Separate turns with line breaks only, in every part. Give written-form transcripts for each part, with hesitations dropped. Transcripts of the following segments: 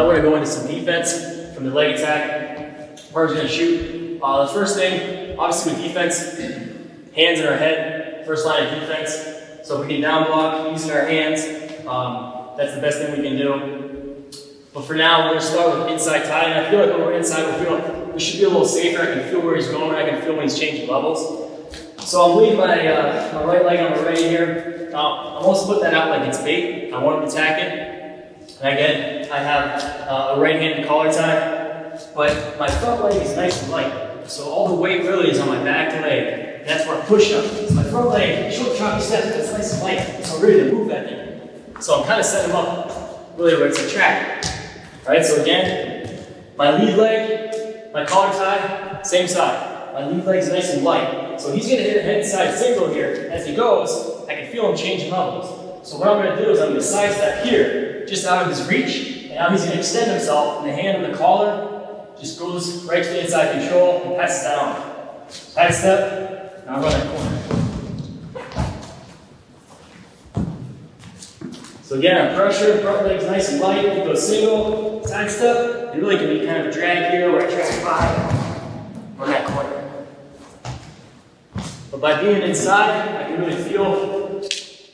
now we're gonna go into some defense from the leg attack. Where gonna shoot. The first thing, obviously with defense, hands in our head, first line of defense. So if we can down block using our hands, that's the best thing we can do. But for now, we're gonna start with inside tie, and I feel like when we're inside, we should be a little safer. I can feel where he's going, I can feel when he's changing levels. So I'm leaving my right leg on the ready here. I'm also put that out like it's bait. I want him to attack it. And again, I have a right-handed collar tie, but my front leg is nice and light. So all the weight really is on my back leg. That's where I push up. So my front leg, short choppy steps, but it's nice and light. So I'm ready to move that thing. So I'm kind of setting him up really where it's a track. All right, so again, my lead leg, my collar tie, same side. My lead leg is nice and light. So he's gonna hit a head side single here. As he goes, I can feel him changing levels. So what I'm gonna do is I'm gonna sidestep here, just out of his reach, and now he's gonna extend himself, and the hand on the collar just goes right to the inside control and passes that on. Sidestep, now run that corner. So again, I'm pressure, front leg's nice and light, we go single, sidestep, and really can be kind of a drag here where I track by, run that corner. But by being inside, I can really feel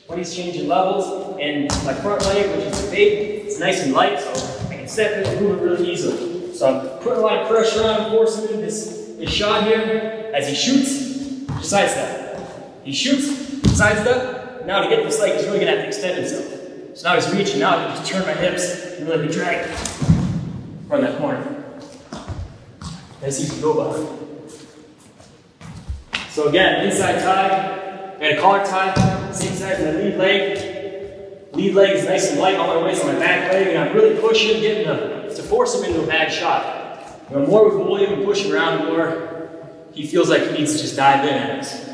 when he's changing levels, and my front leg, which is big, it's nice and light, so I can step in and move it really easily. So I'm putting a lot of pressure on him, forcing him this shot here. As he shoots, just sidestep. He shoots, sidestep. Now to get this leg, he's really gonna have to extend himself. So now he's reaching, now I can just turn my hips and really be dragging. Run that corner. Nice easy go by. So again, inside tie, I got a collar tie, same size as my lead leg. Lead leg is nice and light, all my weight's on my back leg, and I'm really pushing, getting to force him into a bad shot. The more we bully him and push him around, the more he feels like he needs to just dive in at us.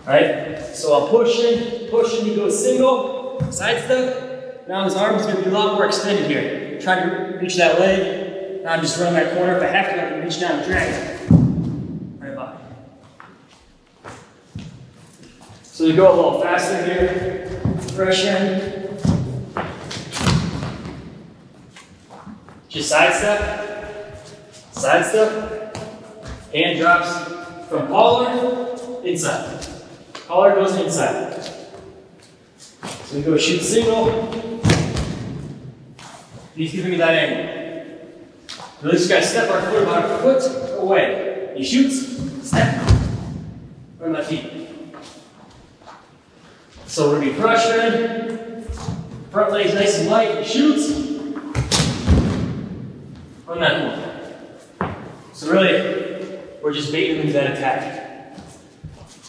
Alright? So I'm pushing, he goes single, sidestep. Now his arm is going to be a lot more extended here. Trying to reach that leg. Now I'm just running that corner. If I have to, I can reach down and drag it. Right by. So you go a little faster here. Pressure. Just sidestep. Sidestep. Hand drops from collar, inside. Collar goes inside. So we go shoot single. He's giving me that angle. Really just gotta step our foot about a foot away. He shoots, step, run my feet. So we're gonna be pressuring. Front leg's nice and light. He shoots. Run that one. So really, we're just baiting into that attack.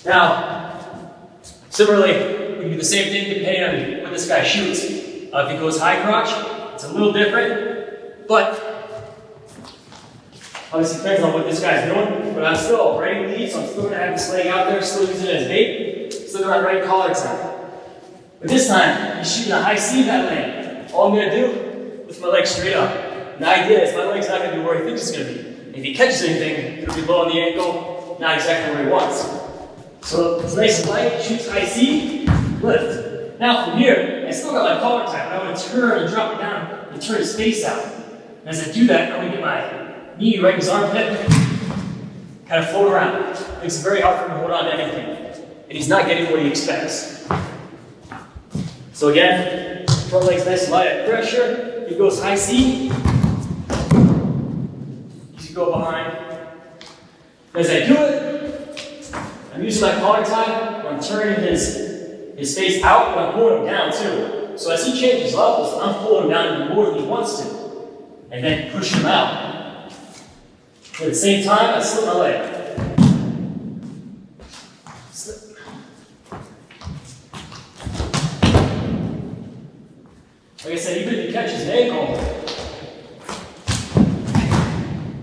Now, similarly, we can do the same thing depending on what this guy shoots. If he goes high crotch, it's a little different, but obviously depends on what this guy's doing. But I'm still ready to lead, so I'm still going to have this leg out there, still using it as bait, still got my right collar side. But this time, he's shooting a high C that leg. All I'm going to do, lift my leg straight up. And the idea is my leg's not going to be where he thinks it's going to be. If he catches anything, it'll be low on the ankle, not exactly where he wants. So it's nice and light, shoots high C, lift. Now from here, I still got my collar tight, but I want to turn and drop it down and turn his face out. And as I do that, I'm going to get my knee right in his armpit, kind of float around. It makes it very hard for him to hold on to anything. And he's not getting what he expects. So again, front leg's nice and light at pressure. He goes high C. Easy go behind. As I do it, I'm using my collar tie. I'm turning his face out, but I'm pulling him down too. So as he changes levels, I'm pulling him down even more than he wants to. And then push him out. At the same time, I slip my leg. Slip. Like I said, even if he catches an ankle,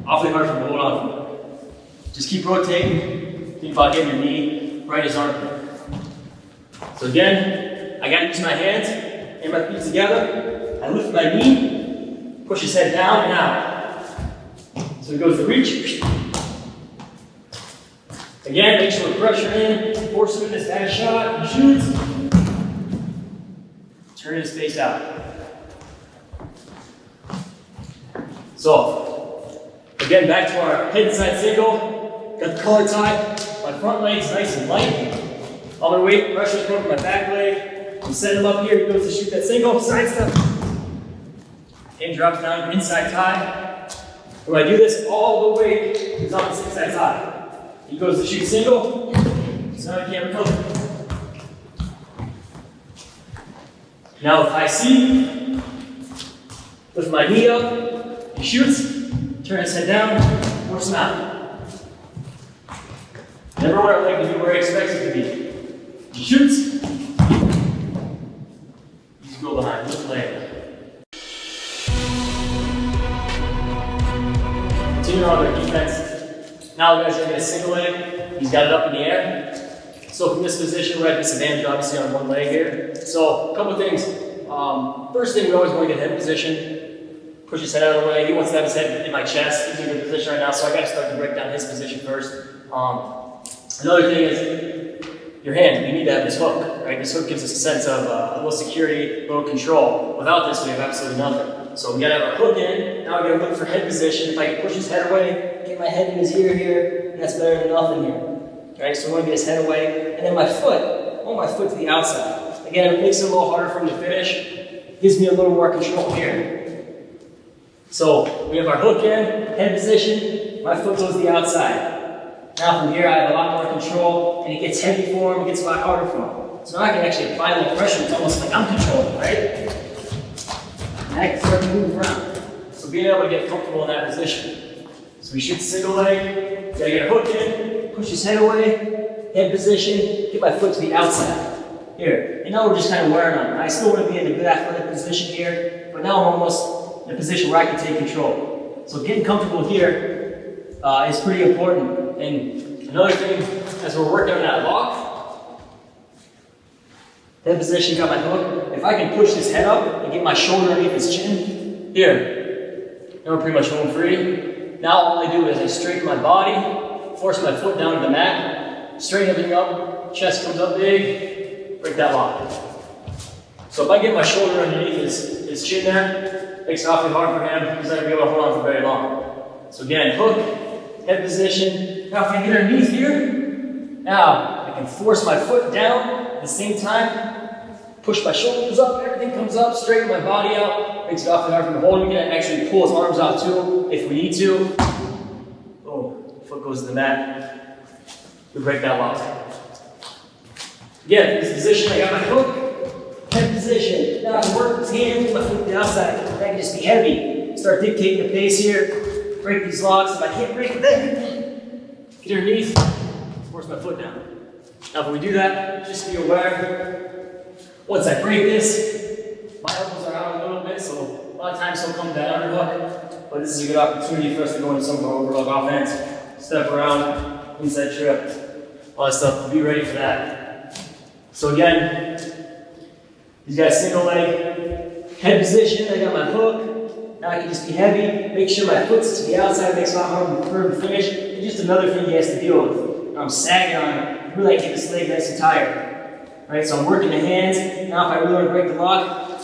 awfully hard for him to hold on to. Just keep rotating. Think about getting your knee right in his armpit. So again, I gotta use my hands and my feet together. I lift my knee, push his head down and out. So he goes to reach. Again, make sure we pressure in, force him in this bad shot, he shoots. Turn his face out. So, again, back to our head side single. Got the collar tie. My front leg's nice and light. All my weight, pressure coming from my back leg. I'm setting him up here. He goes to shoot that single, side step. Hand drops down, inside tie. When I do this, all the weight is on this inside tie. He goes to shoot single, so now he can't recover. Now with high C, lift my knee up, he shoots, turn his head down, force him out. Never want our leg to be where he expects it to be. He shoots, easy go behind, lift leg. Continue on their defense. Now the guy's gonna get a single leg, he's got it up in the air. So from this position, we're at disadvantage, obviously, on one leg here. So a couple things. First thing, we always want to get head position. Push his head out of the way. He wants to have his head in my chest. He's in a good position right now, so I got to start to break down his position first. Another thing is your hand. You need to have this hook, right? This hook gives us a sense of a little security, a little control. Without this, we have absolutely nothing. So we got to have our hook in. Now we got to look for head position. If I can push his head away, get my head in his ear here, and that's better than nothing here. Right, so we want to get his head away, and then my foot, I want my foot to the outside. Again, it makes it a little harder for him to finish. Gives me a little more control here. So we have our hook in, head position, my foot goes to the outside. Now from here I have a lot more control, and it gets heavy for him, it gets a lot harder for him. So now I can actually apply a little pressure, it's almost like I'm controlling, right? And I can start to move around. So being able to get comfortable in that position. So we shoot the single leg, gotta get a hook in, push his head away, head position, get my foot to the outside. Here, and now we're just kind of wearing on. I still want to be in a good athletic position here, but now I'm almost in a position where I can take control. So getting comfortable here is pretty important. And another thing, as we're working on that lock, head position, got my hook. If I can push this head up and get my shoulder underneath his chin, here, now we're pretty much home free. Now all I do is I straighten my body, force my foot down to the mat, straighten everything up, chest comes up big, break that lock. So if I get my shoulder underneath his chin there, it makes it awfully hard for him, he's not going to be able to hold on for very long. So again, hook, head position. Now if I get underneath here, now I can force my foot down at the same time, push my shoulders up, everything comes up, straighten my body out, makes it awfully hard for him to hold. We can actually pull his arms out too, if we need to. Foot goes to the mat, we break that lock. Again, this position, I got my hook, head position. Now I can work with his hand, my foot to the outside. I can just be heavy, start dictating the pace here, break these locks. If I can't break it then, get underneath, force my foot down. Now if we do that, just be aware, once I break this, my elbows are out a little bit, so a lot of times he'll come to that underhook, but this is a good opportunity for us to go into some of our overlook offense. Step around, inside trip, all that stuff. Be ready for that. So again, he's got a single leg, head position. I got my hook. Now I can just be heavy. Make sure my foot's to the outside. Makes it a lot harder for him to finish. It's just another thing he has to deal with. I'm sagging on him. Really, I get this leg nice and tired. Right. So I'm working the hands. Now if I really want to break the lock,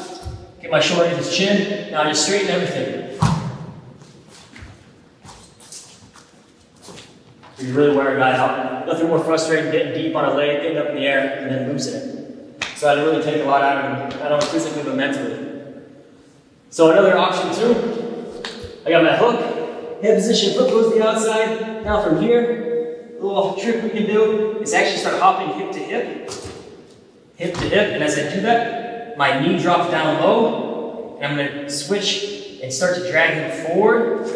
get my shoulder into his chin. Now I just straighten everything. You really wear a guy out. Nothing more frustrating than getting deep on a leg, getting up in the air, and then losing it. So I had to really take a lot out of him, not only physically, but mentally. So another option too, I got my hook, head position, foot goes to the outside. Now from here, a little trick we can do is actually start hopping hip to hip, and as I do that, my knee drops down low, and I'm going to switch and start to drag him forward.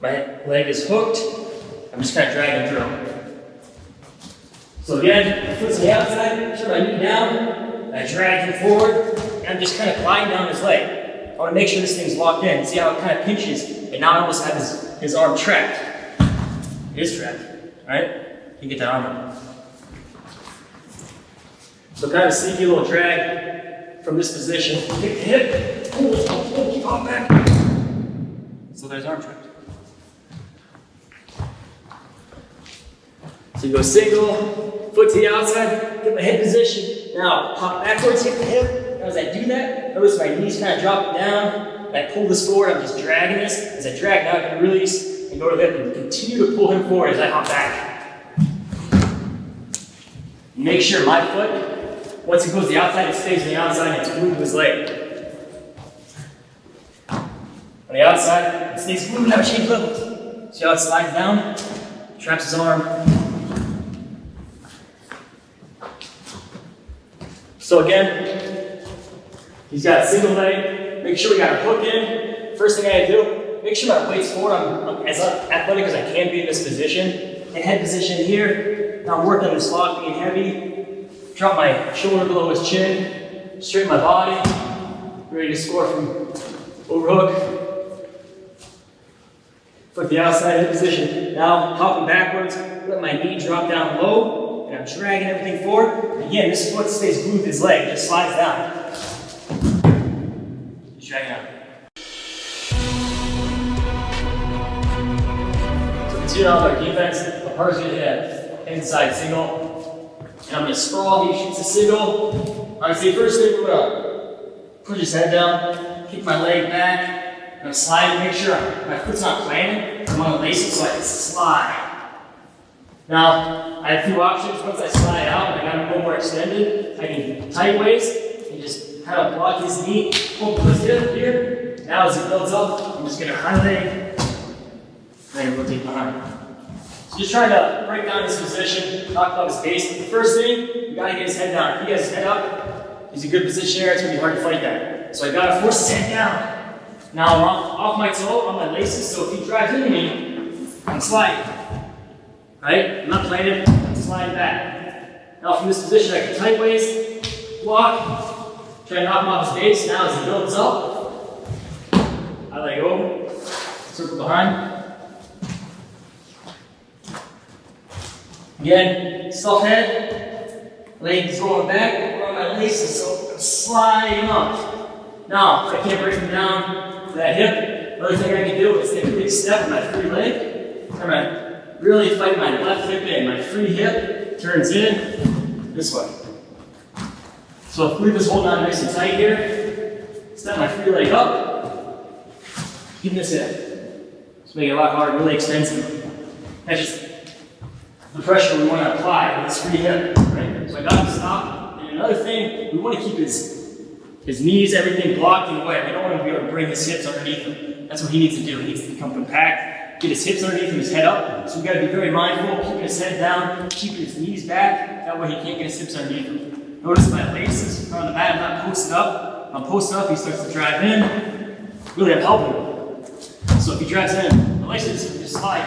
My leg is hooked. I'm just kind of dragging through. So again, my foot's on the outside, turn my knee down, I drag him forward, and I'm just kind of gliding down his leg. I want to make sure this thing's locked in. See how it kind of pinches, and now I almost have his arm trapped. It is trapped, right? You can get that arm up. So kind of sneaky little drag from this position. Kick the hip, pull, keep on back. So there's arm trapped. So you go single, foot to the outside, get my head position. Now, pop backwards, hit the hip. Now as I do that, notice my knees kind of dropping down. and I pull this forward. I'm just dragging this. As I drag, now I can release and go to the hip and continue to pull him forward as I hop back. Make sure my foot, once it goes to the outside, it stays on the outside and it's glued to his leg. On the outside, it stays glued, now change levels. See how it slides down? Traps his arm. So again, he's got a single leg. Make sure we got a hook in. First thing I gotta do, make sure my weight's forward. I'm as athletic as I can be in this position. In head position here. Now I'm working on this lock, being heavy. Drop my shoulder below his chin. Straighten my body. Ready to score from overhook. Foot the outside head position. Now hopping backwards. Let my knee drop down low. And I'm dragging everything forward. Again, this foot stays glued to his leg. It just slides down. Just drag it out. So continue on with our defense. Apar's gonna hit an inside single. And I'm gonna sprawl. He shoots a single. Alright, so first thing we're gonna push his head down, kick my leg back. I'm gonna slide and make sure my foot's not planted. I'm on the laces so I can slide. Now, I have a few options. Once I slide out and I got him a little more extended, I can tight waist and just kind of block his knee, pull his hip here. Now as it builds up, I'm just gonna high leg and then rotate behind. So just trying to break down his position, talk about his base. The first thing, you gotta get his head down. If he has his head up, he's a good position there, it's gonna be hard to fight that. So I gotta force his head down. Now I'm off my toe, on my laces, so if he drives into me, I'm sliding. Right? I'm not planted, I'm sliding back. Now from this position, I can tight waist, block, try to knock him off his base. Now as he builds up, I let go, circle behind. Again, soft head, legs going back, we're on my laces, so I'm sliding up. Now, if I can't break him down to that hip, another thing I can do is take a big step with my free leg. I'm gonna really fight my left hip in. My free hip turns in this way. So if Felipe is holding on nice and tight here, step my free leg up, keep this in. Just make it a lot harder, really extends him. That's just the pressure we want to apply with this free hip, right? So I got to stop. And another thing, we want to keep his knees, everything blocked in the way. We don't want to be able to bring his hips underneath him. That's what he needs to do. He needs to become compact, get his hips underneath him, his head up. So we got to be very mindful, keeping his head down, keeping his knees back. That way he can't get his hips underneath him. Notice my laces are on the mat. I'm not posted up. I'm posted up, he starts to drive in. Really, I'm helping him. So if he drives in, the laces just slide.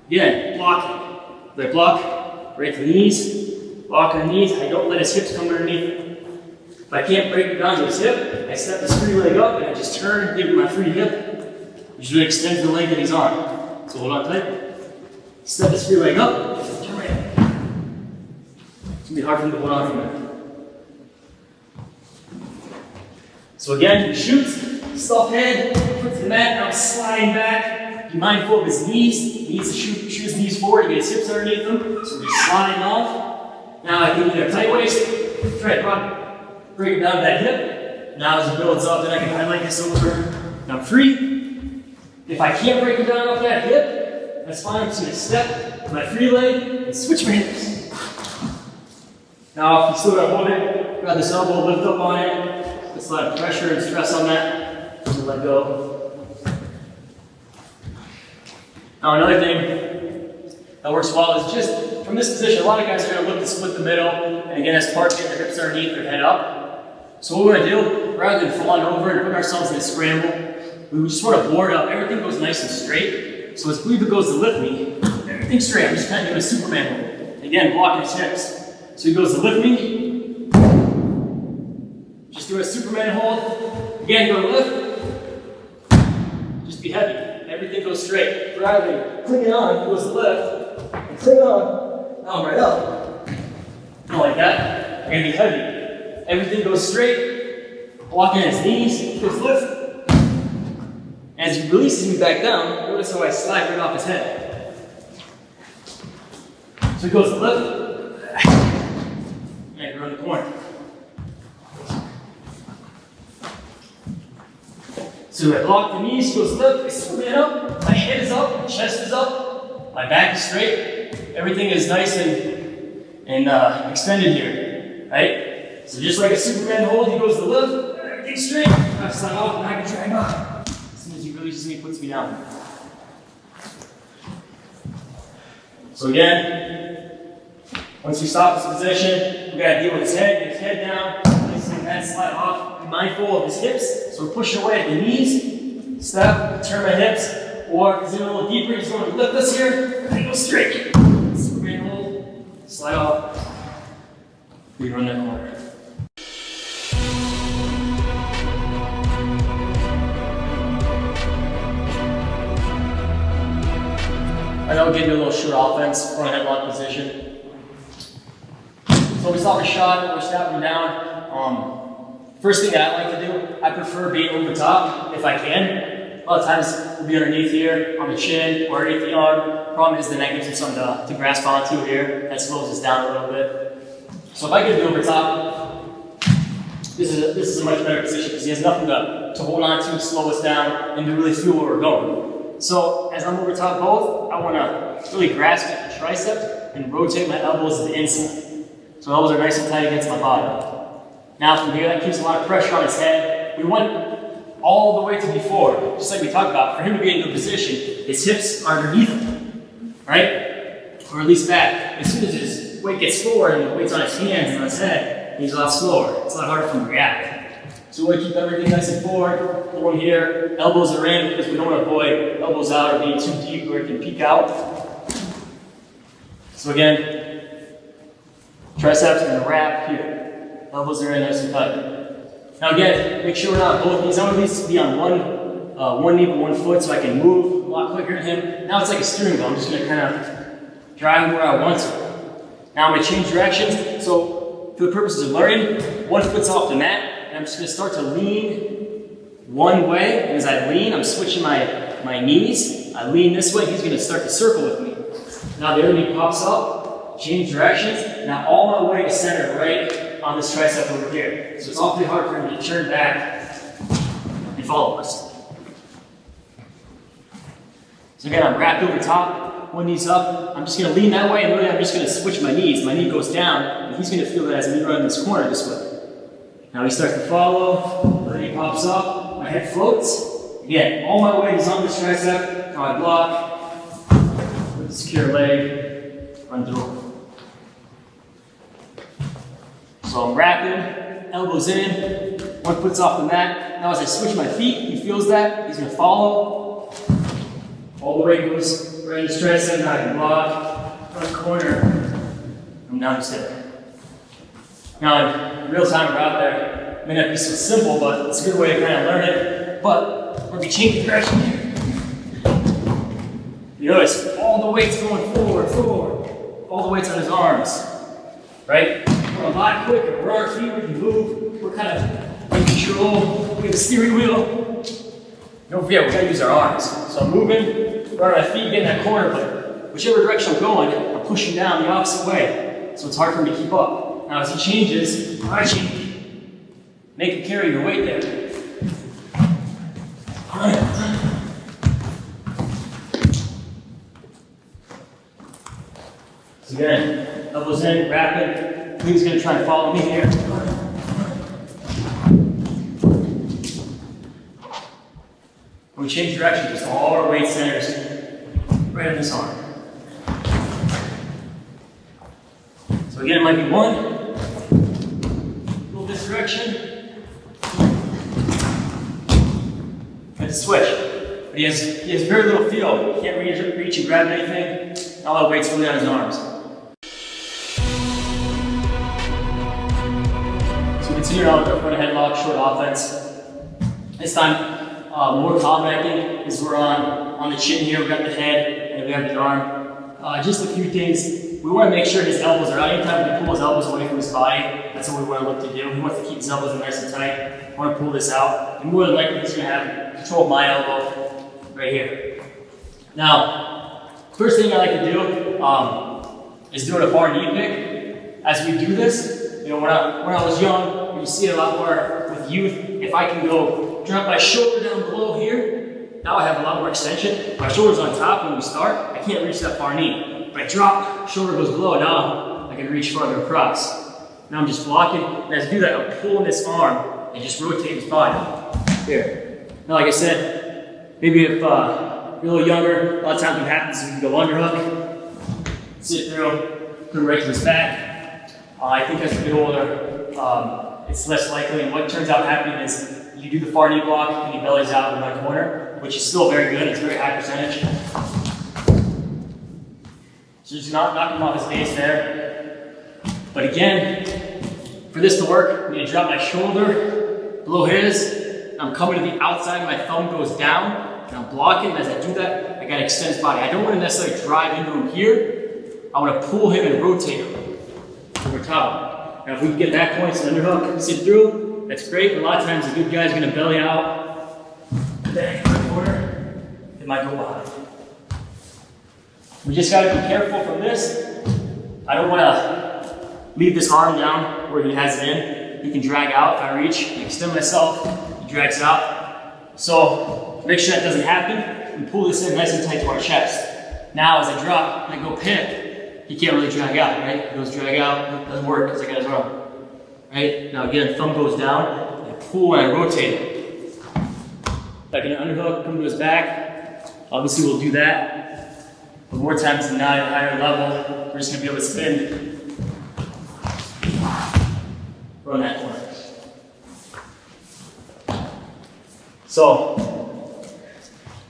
Again, block. I block right to the knees, block on the knees. I don't let his hips come underneath. If I can't break it down to his hip, I step his free leg up and I just turn, give him my free hip, which really extends the leg that he's on. So hold on tight. Step his free leg up, turn right up. It's gonna be hard for him to hold on from there. So again, he shoots, stuff head, foot to the mat, now I'm sliding back. Be mindful of his knees. He needs to shoot his knees forward to get his hips underneath him. So he's sliding off. Now I can either tight waist, try to break it down to that hip. Now as it builds up, then I can highlight this over. Now I'm free. If I can't break it down off that hip, that's fine. I'm just going to step my free leg and switch my hips. Now if you still got to hold it, grab this elbow, lift up on it. There's a lot of pressure and stress on that. So let go. Now another thing that works well is just from this position, a lot of guys are going to look to split the middle, and again, as part of getting their hips underneath, their head up. So what we're going to do, rather than falling over and putting ourselves in a scramble, we just sort of board up. Everything goes nice and straight. So as Felipe goes to lift me, everything's straight. I'm just kind of doing a Superman hold. Again, blocking his hips. So he goes to lift me. Just do a Superman hold. Again, go to lift. Just be heavy. Everything goes straight. Rather than clicking on, he goes to lift, and click on, now I'm right up. Not like that. I'm gonna be heavy. Everything goes straight, blocking his knees, he goes lift. As he releases me back down, notice how I slide right off his head. So he goes to lift, and I run the corner. So I block the knees, goes lift, I Superman up, my head is up, my chest is up, my back is straight. Everything is nice and extended here, right? So just like a Superman hold, he goes to lift, everything straight. I slide off and I can drag up. As soon as he releases me, he puts me down. So again, once we stop this position, we gotta deal with his head, get his head down, place his head, slide off, be mindful of his hips. So we're pushing away at the knees, step, turn my hips, or if he's in a little deeper, he's going to lift us here, and go straight. Superman hold, slide off, we run that corner. I know we're getting a little short offense, front headlock position. So we stop a shot, we're snapping down. First thing that I like to do, I prefer being over top if I can. A lot of times we'll be underneath here, on the chin, or underneath the arm. Problem is the neck gives him something to grasp onto here. That slows us down a little bit. So if I could be over top, this is a much better position because he has nothing to hold on to, slow us down, and to really feel where we're going. So as I'm over top both, I want to really grasp at the tricep and rotate my elbows to the inside. So elbows are nice and tight against my body. Now from here, that keeps a lot of pressure on his head. We want all the way to be forward, just like we talked about. For him to be in a good position, his hips are underneath him, right? Or at least back. As soon as his weight gets forward and the weight's on his hands and on his head, he's a lot slower. It's a lot harder for him to react. So we want to keep everything nice and forward. Pull him here, elbows are in because we don't want to avoid elbows out or being too deep where it can peek out. So again, triceps are going to wrap here. Elbows are in nice and tight. Now again, make sure we're not both knees. I want these to be on one knee but one foot so I can move a lot quicker than him. Now it's like a steering wheel. I'm just going to kind of drive him where I want to. Now I'm going to change directions. So for the purposes of learning, one foot's off the mat, and I'm just going to start to lean one way. And as I lean, I'm switching my knees. I lean this way, he's going to start to circle with me. Now the other knee pops up, change directions. Now all my weight is centered right on this tricep over here. So it's awfully hard for him to turn back and follow us. So again, I'm wrapped over top, one knee's up. I'm just going to lean that way, and really I'm just going to switch my knees. My knee goes down, and he's going to feel that as me running this corner this way. Now he starts to follow, the knee pops up, my head floats. Again, all my weight is on this tricep. Now I block, with a secure leg, run through. So I'm wrapping, elbows in, one foot's off the mat. Now as I switch my feet, he feels that, he's going to follow. All the way goes right in his tricep, now I can block, front corner, I'm down to sit. Now in real time we're out there, it may not be so simple, but it's a good way to kind of learn it. But we're going to be changing direction here. You notice, all the weight's going forward, all the weight's on his arms, right? We're a lot quicker. We're on our feet, we can move. We're kind of in control. We have a steering wheel. Don't forget, we gotta use our arms. So I'm moving, we're on my feet, getting that corner, but whichever direction I'm going, I'm pushing down the opposite way. So it's hard for me to keep up. Now as he changes, I change. Make him carry your weight there. So again, elbows in, rapid. He's going to try and follow me here. When we change direction, just all our weight centers right on this arm. So again, it might be one. Move this direction. And switch. But he has very little feel. He can't reach and grab anything. All that weight's really on his arms. Continue on with our front headlock, short offense. This time, more combat is we're on the chin here, we've got the head, and we have the arm. Just a few things. We want to make sure his elbows are out. Anytime we pull his elbows away from his body, that's what we want to look to do. He wants to keep his elbows nice and tight. We want to pull this out. And more than likely, he's going to have control of my elbow right here. Now, first thing I like to do is doing a far knee pick. As we do this, you know, when I was young, you see it a lot more with youth. If I can go drop my shoulder down below here. Now I have a lot more extension. My shoulder's on top when we start. I can't reach that far knee. But I drop, shoulder goes below. Now I can reach farther across. Now I'm just blocking. And as I do that, I'm pulling this arm and just rotate his body. Here. Now, like I said, maybe if you're a little younger, a lot of times what happens is we can go underhook, sit through, put him right to his back. I think as we get older, it's less likely, and what turns out happening is you do the far knee block and he bellies out in the right corner, which is still very good, it's a very high percentage. So just knock him off his base there. But again, for this to work, I'm gonna drop my shoulder below his, I'm coming to the outside, my thumb goes down, and I'm blocking. As I do that, I gotta extend his body. I don't wanna necessarily drive into him here, I wanna pull him and rotate him over top. Now if we can get that point, so underhook, sit through, that's great. But a lot of times the good guy's gonna belly out, bang in the corner, it might go behind. We just gotta be careful from this. I don't wanna leave this arm down where he has it in. He can drag out if I reach, I extend myself, he drags out. So make sure that doesn't happen. We pull this in nice and tight to our chest. Now as I drop and I go pin, he can't really drag out, right? He goes drag out, it doesn't work because I got his arm. Right? Now again, thumb goes down, I pull and I rotate it. If I can underhook, come to his back, obviously we'll do that. But more times than not, at a higher level, we're just gonna be able to spin from that corner. So,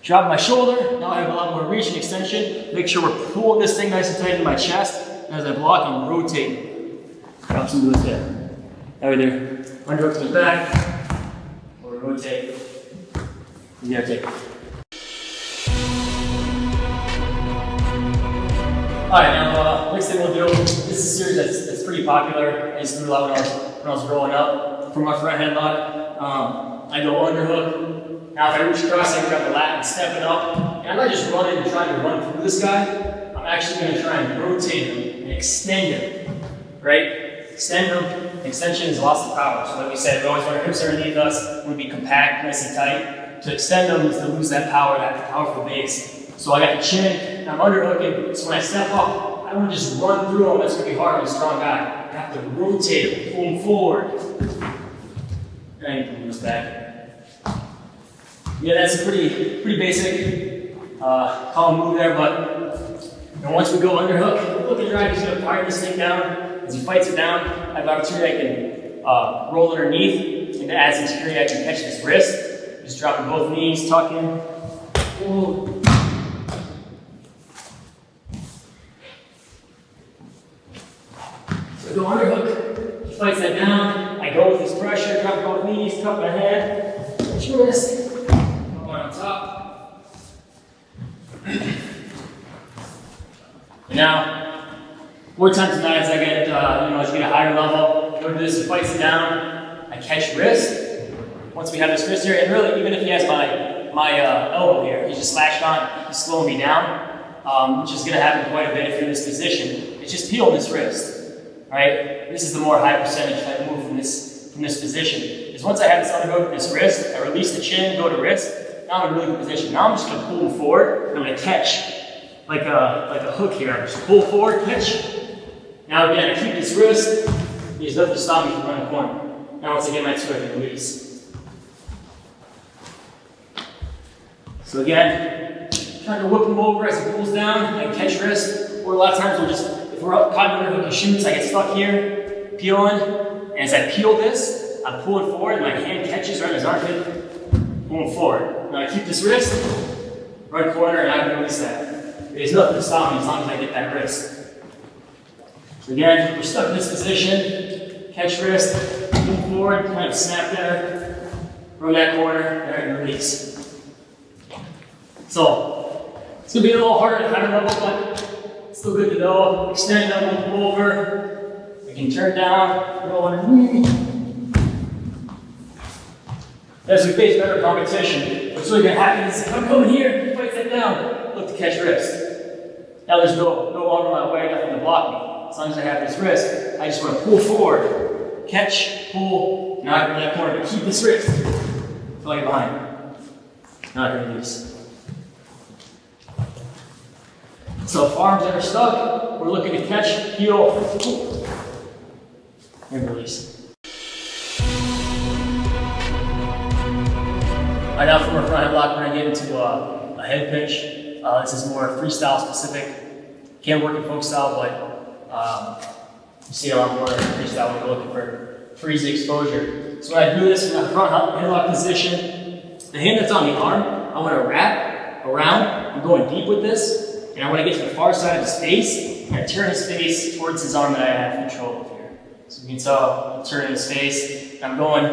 drop my shoulder, now I have a lot more reach and extension. Make sure we're pulling this thing nice and tight in my chest. And as I block, I'm rotating. Drops into his hip. Now either underhook to his back, or rotate. You gotta take it. Alright, now next thing we'll do, this is a series that's pretty popular. I used to do a lot when I was growing up. From my front headlock, I go underhook. Now if I reach across, I grab the lat and step it up. And I'm not just running and trying to run through this guy. I'm actually going to try and rotate him and extend him, right? Extend him. Extension is loss of power. So like we said, we always want our hips underneath us. We want to be compact, nice and tight. To extend them is to lose that power, that powerful base. So I got the chin, and I'm underhooking. So when I step up, I don't want to just run through him. That's going to be hard on a strong guy. I have to rotate him, pull him forward. And you can move his back. Yeah, that's a pretty basic column move there, but once we go underhook, look at drive, he's going to fire this thing down. As he fights it down, I have an opportunity I can roll underneath, and to add some security, I can catch this wrist. Just dropping both knees, tuck in, pull. So I go underhook, he fights that down, I go with his pressure, drop both knees, tuck my head, catch your wrist. On top. And now, more times than not, as I get, as you get a higher level, go to this, fights it down, I catch wrist. Once we have this wrist here, and really, even if he has my elbow here, he's just slashed on, he's slowing me down, which is going to happen quite a bit if you're in this position. It's just peeling this wrist, right? This is the more high percentage type move from this position. Is once I have this underhook, this wrist, I release the chin, go to wrist. Now I'm in a really good position. Now I'm just going to pull him forward, and I'm going to catch like a hook here. I just pull forward, catch. Now again, I keep this wrist. There's nothing to stop me from running the corner. Now once I get my two, I can release. So again, trying to whip him over as he pulls down. I catch wrist. Or a lot of times we'll just, if we're up caught in underhook, he shoots, I get stuck here, peeling. And as I peel this, I'm pulling forward, and my hand catches right in his armpit. Pulling forward. Now I keep this wrist, right corner, and I can release that. There's nothing to stop me as long as I get that wrist. So again, we're stuck in this position, catch wrist, move forward, kind of snap there, run that corner, and release. So, it's going to be a little harder at higher level, but still good to know. Extend up, move over. We can turn down, roll underneath. As we face better competition, what's really going to happen is if I'm coming here, he fights that down, look to catch wrist. Now there's no arm in my way, nothing to block me. As long as I have this wrist, I just want to pull forward, catch, pull, now I bring that corner, but keep this wrist. Feel like behind. Not gonna release. So if arms that are stuck, we're looking to catch, heel, and release. All right, now from our front headlock, we're gonna get into a head pinch. This is more freestyle specific. Can work in folk style, but you see a lot more freestyle when you're looking for easy exposure. So when I do this in the front headlock position, the hand that's on the arm, I want to wrap around. I'm going deep with this, and I want to get to the far side of his face, and I turn his face towards his arm that I have control of here. So you can tell I'm turning his face. I'm going,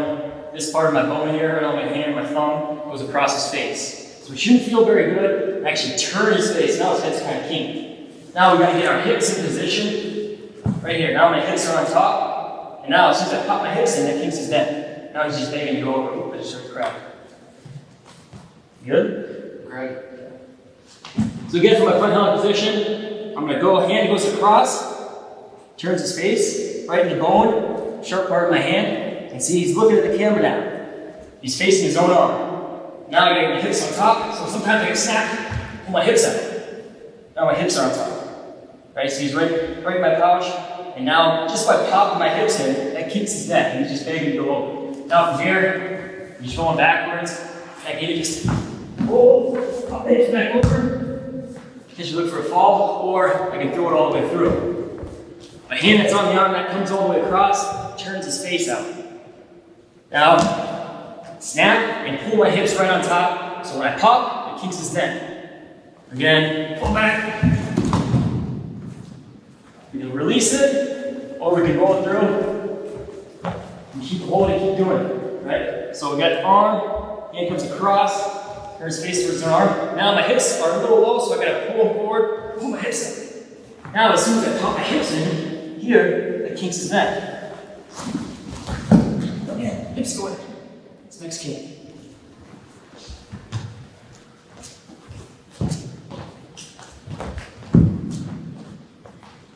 this part of my bone here, right on my hand, my thumb, goes across his face. So it shouldn't feel very good. I actually turn his face. Now his head's kind of kinky. Now we got to get our hips in position. Right here. Now my hips are on top. And now as soon as I pop my hips in, that kinks his neck. Now he's just begging to go over. Oop, I just started cracking. Good? Great. So again, from my front headlock position, I'm going to go, hand goes across, turns his face, right in the bone, sharp part of my hand, and see he's looking at the camera now. He's facing his own arm. Now I got my hips on top, so sometimes I can snap, pull my hips out. Now my hips are on top. Right, so he's right in my pouch, and now just by popping my hips in, that kicks his neck, and he's just begging to go over. Now from here, he's going backwards, I can just pop the hips back over, potentially look for a fall, or I can throw it all the way through. My hand that's on the arm, that comes all the way across, turns his face out. Now, snap, and pull my hips right on top, so when I pop, it kicks his neck. Again, pull back. We can release it, or we can roll it through and keep holding, keep doing it, right? So we got the arm, hand comes across, turns face towards the arm. Now my hips are a little low, so I gotta pull them forward, pull my hips in. Now as soon as I pop my hips in, here, it kinks his neck. Again, hips go in. It's next kink.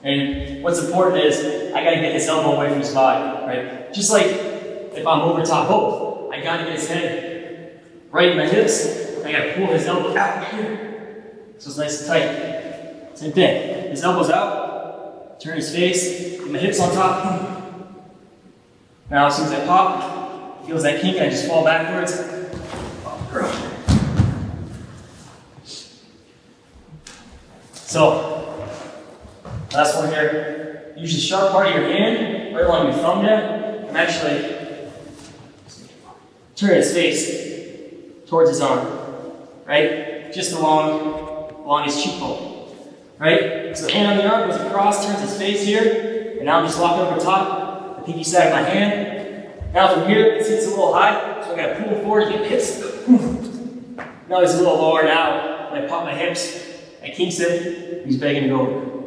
And what's important is I gotta get his elbow away from his body, right? Just like if I'm over top both, I gotta get his head right in my hips. I gotta pull his elbow out here, so it's nice and tight. Same thing. His elbow's out, turn his face, get my hips on top. Now as soon as I pop, feels that kink, and I just fall backwards. So. Last one here. Use the sharp part of your hand, right along your thumbnail. I'm actually turning his face towards his arm, right? Just along his cheekbone, right? So the hand on the arm goes across, turns his face here, and now I'm just locking over top, the pinky side of my hand. Now from here, it's a little high, so I gotta pull forward to get hips. Now he's a little lower now. When I pop my hips, I kinks it, he's begging to go over.